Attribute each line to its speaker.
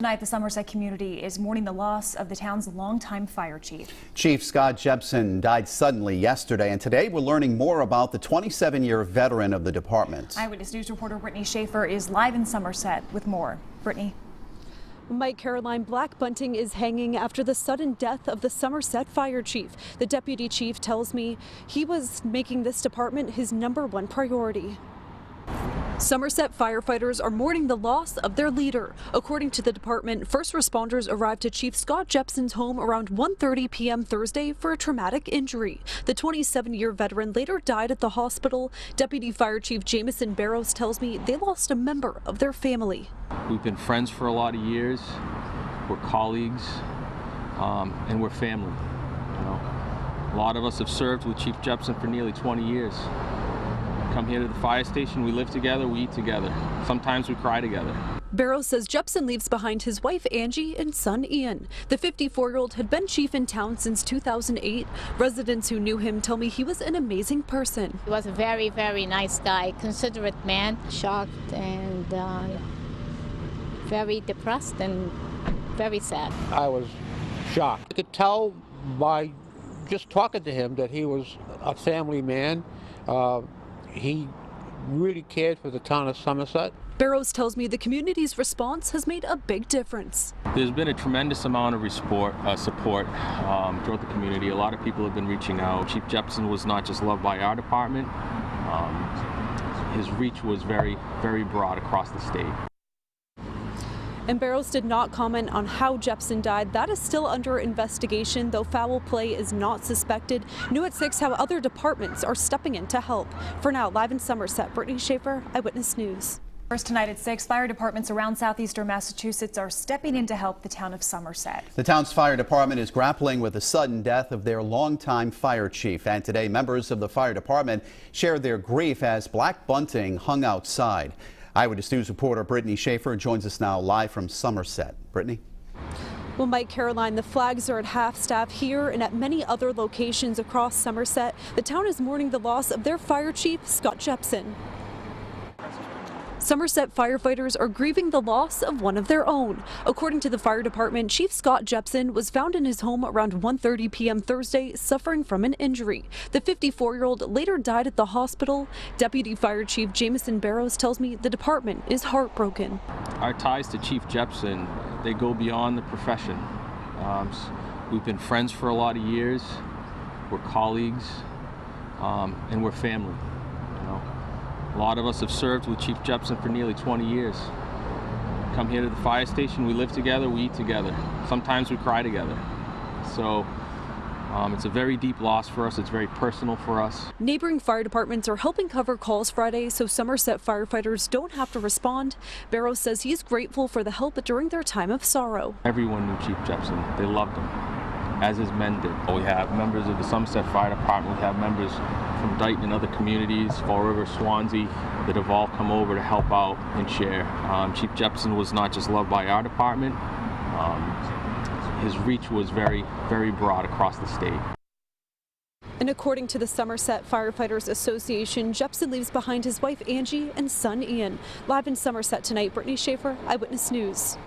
Speaker 1: Tonight, the Somerset community is mourning the loss of the town's longtime fire chief.
Speaker 2: Chief Scott Jepson died suddenly yesterday, and today we're learning more about the 27-year veteran of the department.
Speaker 1: Eyewitness News reporter Brittany Schaefer is live in Somerset with more. Brittany.
Speaker 3: Mike, Caroline, black bunting is hanging after the sudden death of the Somerset fire chief. The deputy chief tells me he was making this department his #1 priority. Somerset firefighters are mourning the loss of their leader. According to the department, first responders arrived to Chief Scott Jepson's home around 1:30 p.m. Thursday for a traumatic injury. The 27-year veteran later died at the hospital. Deputy Fire Chief Jameson Barrows tells me they lost a member of their family.
Speaker 4: We've been friends for a lot of years. We're colleagues, and we're family. You know, a lot of us have served with Chief Jepson for nearly 20 years. Come here to the fire station, we live together, we eat together. Sometimes we cry together.
Speaker 3: Barrows says Jepson leaves behind his wife Angie and son Ian. The 54-year-old had been chief in town since 2008. Residents who knew him tell me he was an amazing person.
Speaker 5: He was a very, very nice guy, considerate man, shocked and very depressed and very sad.
Speaker 6: I was shocked. I could tell by just talking to him that he was a family man. He really cared for the town of Somerset.
Speaker 3: Barrows tells me the community's response has made a big difference.
Speaker 4: There's been a tremendous amount of support throughout the community. A lot of people have been reaching out. Chief Jepson was not just loved by our department. His reach was very, very broad across the state.
Speaker 3: And Barrows did not comment on how Jepson died. That is still under investigation, though foul play is not suspected. New at 6 how other departments are stepping in to help. For now, live in Somerset, Brittany Schaefer, Eyewitness News.
Speaker 1: First tonight at 6, fire departments around southeastern Massachusetts are stepping in to help the town of Somerset.
Speaker 2: The town's fire department is grappling with the sudden death of their longtime fire chief. And today, members of the fire department shared their grief as black bunting hung outside. Eyewitness News reporter Brittany Schaefer joins us now live from Somerset. Brittany.
Speaker 3: Well, Mike, Caroline, the flags are at half-staff here and at many other locations across Somerset. The town is mourning the loss of their fire chief, Scott Jepson. Somerset firefighters are grieving the loss of one of their own. According to the fire department, Chief Scott Jepson was found in his home around 1:30 p.m. Thursday, suffering from an injury. The 54-year-old later died at the hospital. Deputy Fire Chief Jameson Barrows tells me the department is heartbroken.
Speaker 4: Our ties to Chief Jepson, they go beyond the profession. We've been friends for a lot of years. We're colleagues, and we're family. You know, a lot of us have served with Chief Jepson for nearly 20 years. Come here to the fire station, we live together, we eat together. Sometimes we cry together. So it's a very deep loss for us. It's very personal for us.
Speaker 3: Neighboring fire departments are helping cover calls Friday so Somerset firefighters don't have to respond. Barrows says he's grateful for the help during their time of sorrow.
Speaker 4: Everyone knew Chief Jepson. They loved him, as his men did. We have members of the Somerset Fire Department. We have members from Dayton and other communities, Fall River, Swansea, that have all come over to help out and share. Chief Jepson was not just loved by our department. His reach was very, very broad across the state.
Speaker 3: And according to the Somerset Firefighters Association, Jepson leaves behind his wife Angie and son Ian. Live in Somerset tonight, Brittany Schaefer, Eyewitness News.